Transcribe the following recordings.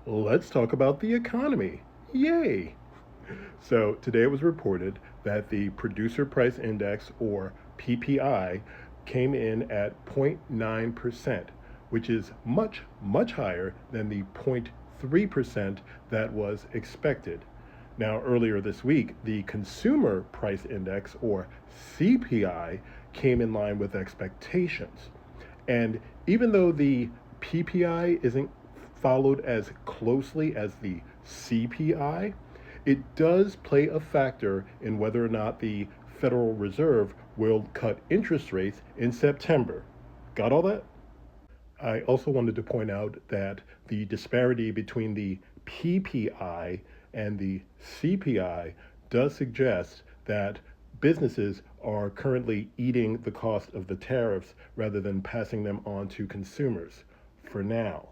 Let's talk about the economy. Yay! So, today it was reported that the Producer Price Index, or PPI, came in at 0.9%, which is much, much higher than the 0.3% that was expected. Now, earlier this week, the Consumer Price Index, or CPI, came in line with expectations. And even though the PPI isn't followed as closely as the CPI, it does play a factor in whether or not the Federal Reserve will cut interest rates in September. Got all that? I also wanted to point out that the disparity between the PPI and the CPI does suggest that businesses are currently eating the cost of the tariffs rather than passing them on to consumers for now.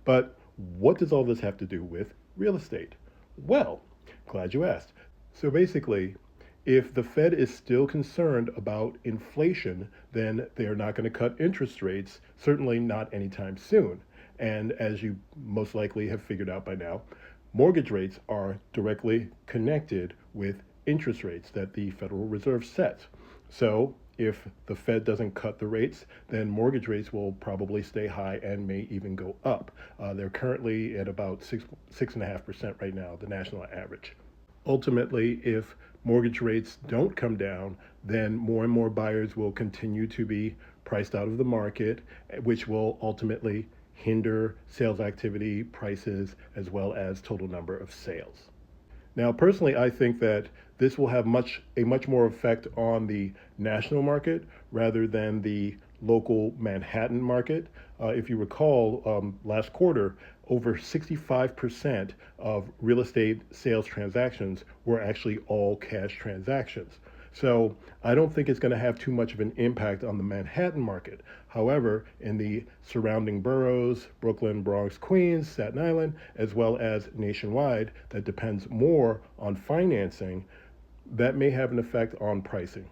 But what does all this have to do with real estate? Well, glad you asked. So basically, if the Fed is still concerned about inflation, then they are not going to cut interest rates, certainly not anytime soon. And as you most likely have figured out by now, mortgage rates are directly connected with interest rates that the Federal Reserve sets. So if the Fed doesn't cut the rates, then mortgage rates will probably stay high and may even go up. They're currently at about 6.5% right now, the national average. Ultimately, if mortgage rates don't come down, then more and more buyers will continue to be priced out of the market, which will ultimately hinder sales activity, prices, as well as total number of sales. Now, personally, I think that this will have a much more effect on the national market rather than the local Manhattan market. If you recall, last quarter, over 65% of real estate sales transactions were actually all cash transactions. So I don't think it's going to have too much of an impact on the Manhattan market. However, in the surrounding boroughs, Brooklyn, Bronx, Queens, Staten Island, as well as nationwide, that depends more on financing, that may have an effect on pricing.